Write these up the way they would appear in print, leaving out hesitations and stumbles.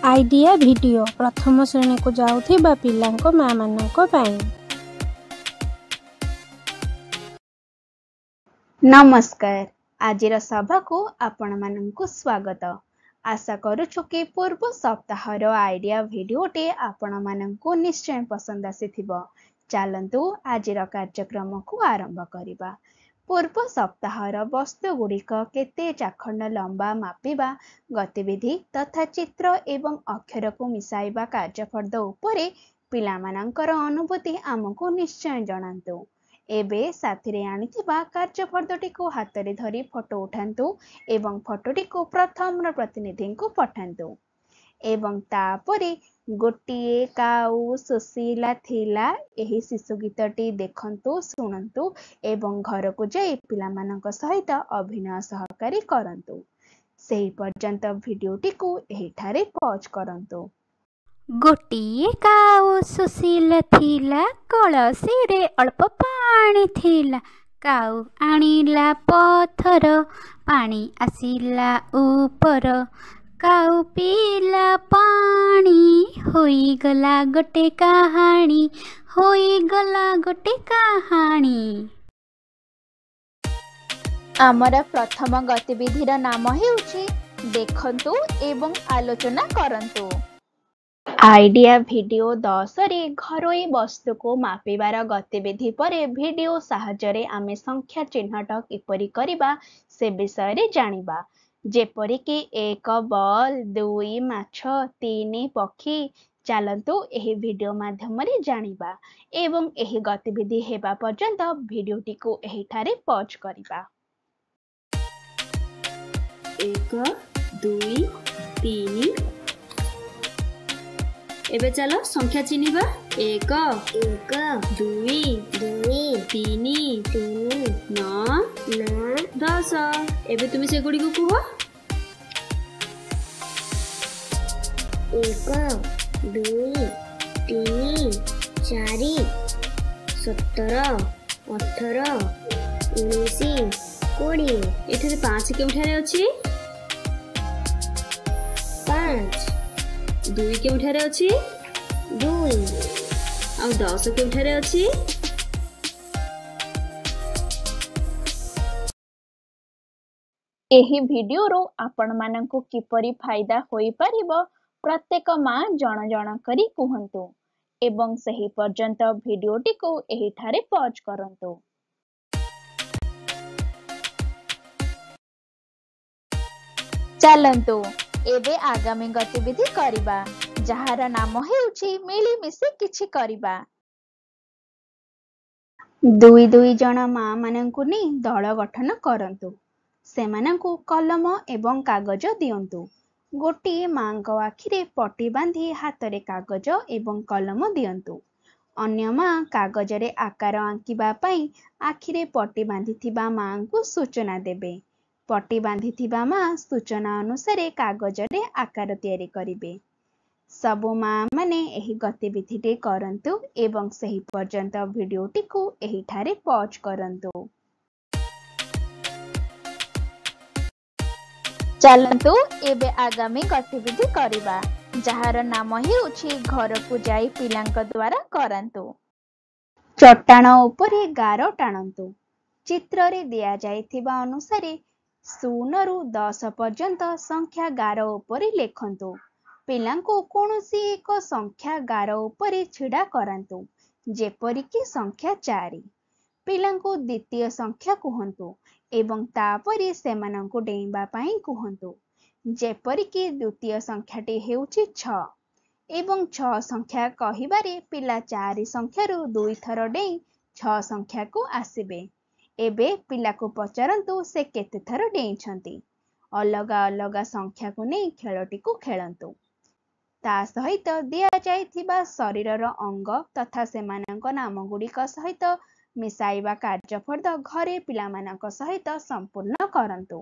Idea video प्रथम श्रेणी को जाउथिबा पिलांको माँ मानंको पाई। नमस्कार। आजिर सभा को आपण मानंको स्वागत। आशा करूछु कि पूर्व सप्ताहर आइडिया भिडियोटे आपण मानंको निश्चय पसंद आसीथिबो। चलंतु आजिर कार्यक्रम को आरंभ करिबा। पूर्व सप्ताहर वस्तु गुड़िक केते चाखंड लंबा मापिबा गतिविधि तथा चित्र एवं अक्षर को मिसाइबा कार्यफर्द उपरे पिलामानंकर अनुभूति आमको निश्चय जणांतु। एबे साथी आनिथिबा कार्यफर्दटी को हाथ रे धरी फोटो उठांतु एवं फोटोटी को प्रथम प्रतिनिधि को पठांतु एवं तापरे गोटिए काऊ सुशीला थिला एही शिशु गीतटी देखंतु शुणंतु एवं घर को जाई पिलामानंक सहित अभिनय सहकारी करंतु। सेही पर्यंत भिडियोटी को एही ठारे पॉज करंतु। गोटिए काऊ सुशीला थिला कलसी रे अल्प पानी थिला काऊ आनिला पथर पानी आसिला ऊपर काऊ पीला पानी होईगला गोटे कहानी होईगला गोटे कहानी। आमर प्रथम गतिविधिर नाम हेउछि देखंतु एवं आलोचना करंतु। आइडिया भिडियो 10 रे घरोई वस्तु को मापिबार गतिविधि परे भिडियो साहाय्य आमे संख्या चिन्हट किपरि करिबा से विषय रे जानिबा। जेपरि कि 1 बॉल 2 माछ 3 पक्षी। चलंतु एही भिडियो माध्यम रे जानिबा एवं एही गतिविधि हेबा पर्यंत भिडियोटी को एही ठारे पॉज करिबा। 1 2 3 एबे चलो संख्या चिन्हिबा। 1 2 3 9 10। एबे तुम से गुडी को कुह। 1 2 3 4 17 18 19 20। एठे 5 केउठारे अछि? 5 2 केउठारे अछि? 2 आ 10 केउठारे अछि? एही भिडियो रो आपण मानंको किपरि फायदा होई परिबो प्रत्येक माँ जण जण करी कुहंतु एवं सही पर्यंत भिडियोटी को एही ठारे पॉज करंतु। चलंतु एबे आगामी गतिविधि करिबा जहार नाम हेउछि मिली मिसी किछि करिबा। 2 जण माँ मानंकु नि दल गठन करंतु। सेमानंकु कलम एवं कागज दियंतु। गोटिए माँको आखिरे पट्टी बांधी हाथ रे कागज एवं कलम दियंतु। अन्य माँ कागज रे आकार आंकिबा पई आखिरे पट्टी बांधिथिबा माँ को सूचना देबे। पट्टी बांधिथिबा माँ सूचना अनुसार कागज रे आकार तैयारी करिबे। सबु माँ माने एही गतिविधिटे करंतु एवं सही पर्यंत भिडियोटी को एही ठारे पॉज करंतु। चलंतु एबे आगामी गतिविधि करिबा जहार नाम हेउछि घर को जाई पिलांक द्वारा करंतु। चट्टाण उपरे गार टाणंतु। चित्र रे दिया जाइथिबा अनुसारे 0 रु 10 पर्यंत संख्या गार उपरे लेखंतु। पिलांको कोनोसी एक संख्या गार उपरे छिडा करंतु जेपरि कि संख्या 4। पिलांको द्वितीय संख्या कुहंतु एवं तापरे सेमानंको डेइबा पई कुहंतु जेपरि कि द्वितीय संख्याटी हेउछि 6 एवं 6 संख्या कहिबारे पिला 4 संख्या रु 2 थर डेई 6 संख्या को आसीबे। एबे पिला को पचारंतु से केते थर डेइछंती। अलगा अलगा संख्या को नै खेलटी को खेलंतु। ता सहित दिया जाइथिबा शरीरर अंग तथा सेमानंको नाम गुड़िक सहित मिसाइबा कार्यफर्द घरे पिलामानंक सहित संपूर्ण करंतु।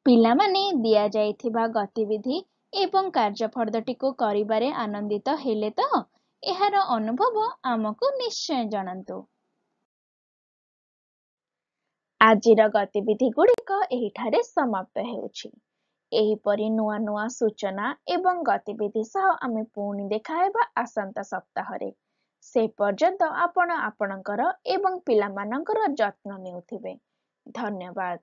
पिलामाने दिया जाइथिबा गतिविधि एवं कार्यफर्दटी को करिबारे आनंदित हेले तो एहार अनुभव आमको निश्चय जणांतु। आजिर गतिविधि गुड़िक एही ठारे समाप्त हेउछि। ଏହିପରି ନୂଆ ନୂଆ ସୂଚନା ଏବଂ ଗତିବିଧି ସହ ଆମେ ପୁଣି ଦେଖାହେବା ଆସନ୍ତା ସପ୍ତାହରେ। ସେ ପର୍ଯ୍ୟନ୍ତ ଆପଣ ଆପଣଙ୍କର ଏବଂ ପିଲାମାନଙ୍କର ଯତ୍ନ ନେଉଥିବେ। ଧନ୍ୟବାଦ।